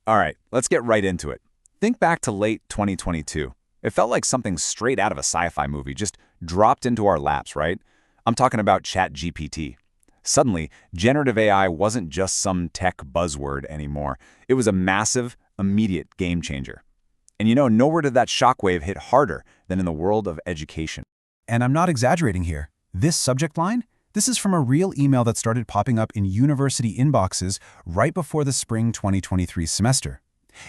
All right, let's get right into it. Think back to late 2022. It felt like something straight out of a sci-fi movie just dropped into our laps, right? I'm talking about ChatGPT. Suddenly, generative AI wasn't just some tech buzzword anymore. It was a massive, immediate game changer. And nowhere did that shockwave hit harder than in the world of education. And I'm not exaggerating here. This subject line? This is from a real email that started popping up in university inboxes right before the spring 2023 semester.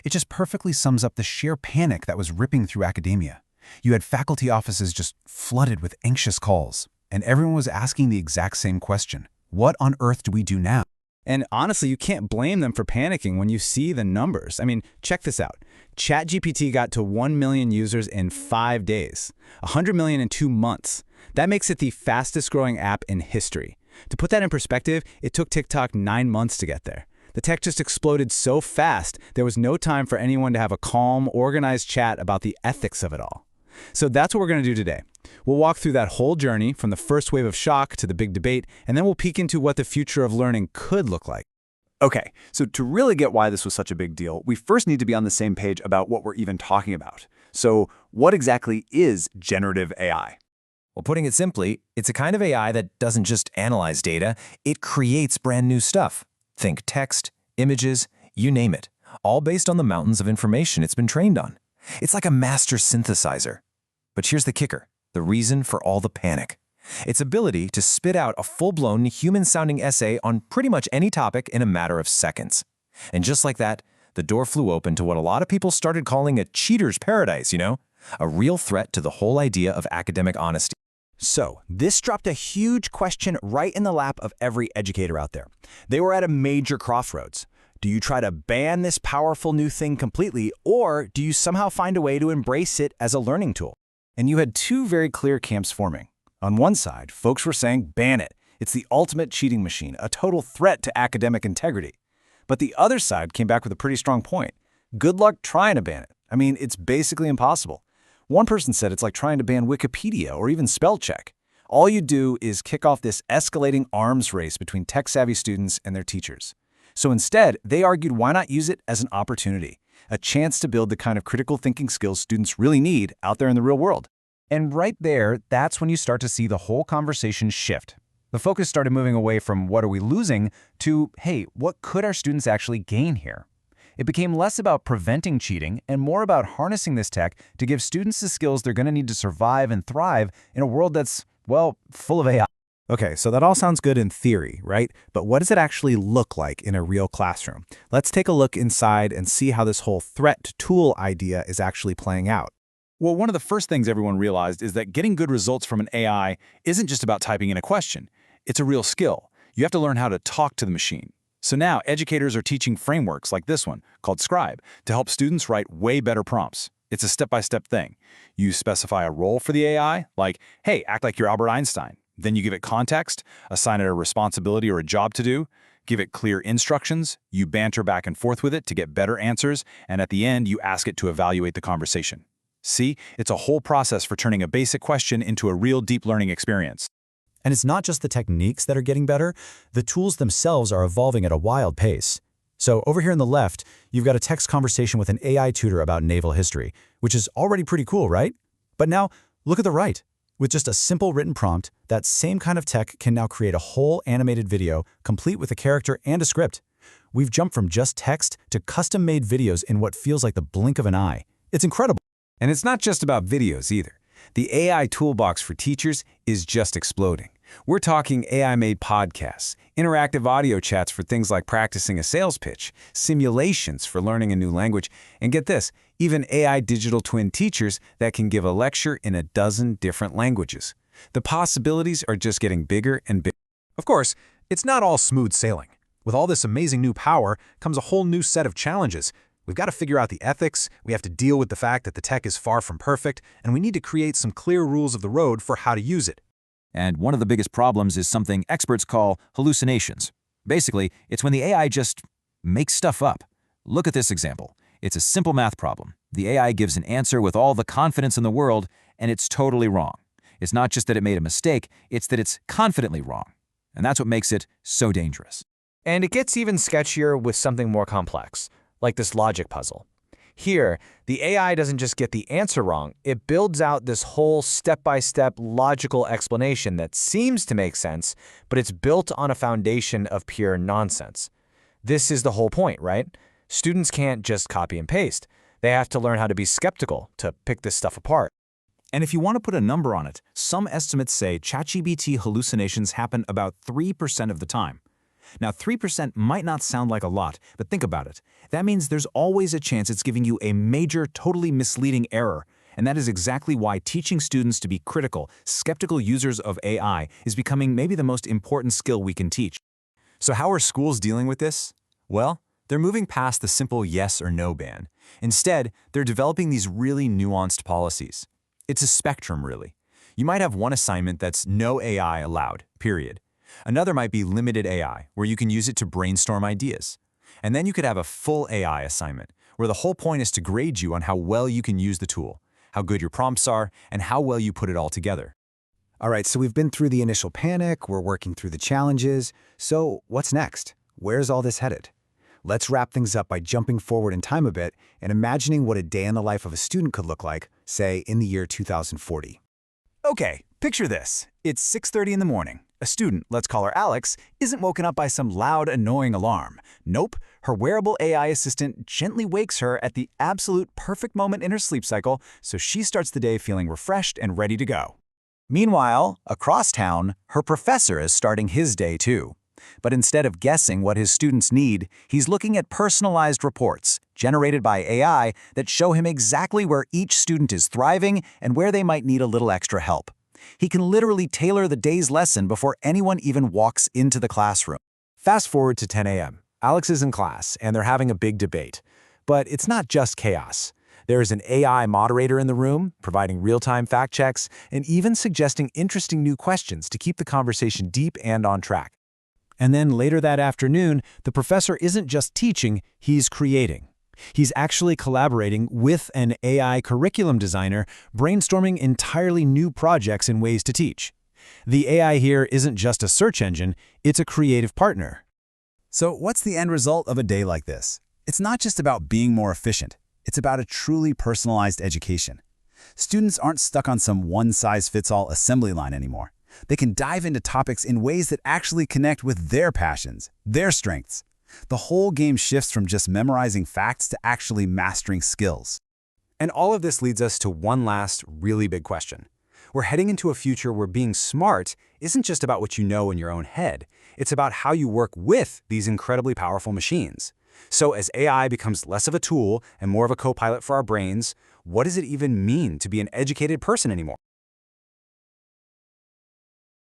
It just perfectly sums up the sheer panic that was ripping through academia. You had faculty offices just flooded with anxious calls, and everyone was asking the exact same question. What on earth do we do now? And honestly, you can't blame them for panicking when you see the numbers. I mean, check this out. ChatGPT got to 1 million users in 5 days, 100 million in 2 months. That makes it the fastest growing app in history. To put that in perspective, it took TikTok 9 months to get there. The tech just exploded so fast, there was no time for anyone to have a calm, organized chat about the ethics of it all. So that's what we're going to do today. We'll walk through that whole journey from the first wave of shock to the big debate, and then we'll peek into what the future of learning could look like. Okay, so to really get why this was such a big deal, we first need to be on the same page about what we're even talking about. So what exactly is generative AI? Well, putting it simply, it's a kind of AI that doesn't just analyze data, it creates brand new stuff. Think text, images, you name it, all based on the mountains of information it's been trained on. It's like a master synthesizer. But here's the kicker, the reason for all the panic. Its ability to spit out a full-blown, human-sounding essay on pretty much any topic in a matter of seconds. And just like that, the door flew open to what a lot of people started calling a cheater's paradise, a real threat to the whole idea of academic honesty. So, this dropped a huge question right in the lap of every educator out there. They were at a major crossroads. Do you try to ban this powerful new thing completely, or do you somehow find a way to embrace it as a learning tool? And you had two very clear camps forming. On one side, folks were saying, ban it. It's the ultimate cheating machine, a total threat to academic integrity. But the other side came back with a pretty strong point. Good luck trying to ban it. I mean, it's basically impossible. One person said it's like trying to ban Wikipedia or even spell check. All you do is kick off this escalating arms race between tech-savvy students and their teachers. So instead, they argued why not use it as an opportunity, a chance to build the kind of critical thinking skills students really need out there in the real world. And right there, that's when you start to see the whole conversation shift. The focus started moving away from what are we losing to, hey, what could our students actually gain here? It became less about preventing cheating and more about harnessing this tech to give students the skills they're going to need to survive and thrive in a world that's, well, full of AI. Okay, so that all sounds good in theory, right? But what does it actually look like in a real classroom? Let's take a look inside and see how this whole threat tool idea is actually playing out. Well, one of the first things everyone realized is that getting good results from an AI isn't just about typing in a question. It's a real skill. You have to learn how to talk to the machine. So now educators are teaching frameworks like this one, called Scribe, to help students write way better prompts. It's a step-by-step thing. You specify a role for the AI, like, hey, act like you're Albert Einstein. Then you give it context, assign it a responsibility or a job to do, give it clear instructions, you banter back and forth with it to get better answers, and at the end, you ask it to evaluate the conversation. See, it's a whole process for turning a basic question into a real deep learning experience. And it's not just the techniques that are getting better, the tools themselves are evolving at a wild pace. So over here on the left, you've got a text conversation with an AI tutor about naval history, which is already pretty cool, right? But now, look at the right. With just a simple written prompt, that same kind of tech can now create a whole animated video, complete with a character and a script. We've jumped from just text to custom-made videos in what feels like the blink of an eye. It's incredible. And it's not just about videos either. The AI toolbox for teachers is just exploding. We're talking AI-made podcasts, interactive audio chats for things like practicing a sales pitch, simulations for learning a new language, and get this, even AI digital twin teachers that can give a lecture in a dozen different languages. The possibilities are just getting bigger and bigger. Of course, it's not all smooth sailing. With all this amazing new power comes a whole new set of challenges. We've got to figure out the ethics, we have to deal with the fact that the tech is far from perfect, and we need to create some clear rules of the road for how to use it. And one of the biggest problems is something experts call hallucinations. Basically, it's when the AI just makes stuff up. Look at this example. It's a simple math problem. The AI gives an answer with all the confidence in the world, and it's totally wrong. It's not just that it made a mistake, it's that it's confidently wrong. And that's what makes it so dangerous. And it gets even sketchier with something more complex. like this logic puzzle. Here, the AI doesn't just get the answer wrong, it builds out this whole step-by-step logical explanation that seems to make sense, but it's built on a foundation of pure nonsense. This is the whole point, right? Students can't just copy and paste. They have to learn how to be skeptical, to pick this stuff apart. And if you want to put a number on it, some estimates say ChatGPT hallucinations happen about 3% of the time. Now, 3% might not sound like a lot, but think about it. That means there's always a chance it's giving you a major, totally misleading error. And that is exactly why teaching students to be critical, skeptical users of AI is becoming maybe the most important skill we can teach. So how are schools dealing with this? Well, they're moving past the simple yes or no ban. Instead, they're developing these really nuanced policies. It's a spectrum, really. You might have one assignment that's no AI allowed, period. Another might be limited AI, where you can use it to brainstorm ideas. And then you could have a full AI assignment, where the whole point is to grade you on how well you can use the tool, how good your prompts are, and how well you put it all together. All right, so we've been through the initial panic, we're working through the challenges. So what's next? Where's all this headed? Let's wrap things up by jumping forward in time a bit and imagining what a day in the life of a student could look like, say, in the year 2040. Okay, picture this. It's 6:30 in the morning. A student, let's call her Alex, isn't woken up by some loud, annoying alarm. Nope, her wearable AI assistant gently wakes her at the absolute perfect moment in her sleep cycle, so she starts the day feeling refreshed and ready to go. Meanwhile, across town, her professor is starting his day too. But instead of guessing what his students need, he's looking at personalized reports, generated by AI, that show him exactly where each student is thriving and where they might need a little extra help. He can literally tailor the day's lesson before anyone even walks into the classroom. Fast forward to 10 a.m. Alex is in class, and they're having a big debate. But it's not just chaos. There is an AI moderator in the room, providing real-time fact checks, and even suggesting interesting new questions to keep the conversation deep and on track. And then later that afternoon, the professor isn't just teaching, he's creating. He's actually collaborating with an AI curriculum designer, brainstorming entirely new projects and ways to teach. The AI here isn't just a search engine, it's a creative partner. So what's the end result of a day like this? It's not just about being more efficient. It's about a truly personalized education. Students aren't stuck on some one-size-fits-all assembly line anymore. They can dive into topics in ways that actually connect with their passions, their strengths. The whole game shifts from just memorizing facts to actually mastering skills. And all of this leads us to one last really big question. We're heading into a future where being smart isn't just about what you know in your own head. It's about how you work with these incredibly powerful machines. So as AI becomes less of a tool and more of a co-pilot for our brains, what does it even mean to be an educated person anymore?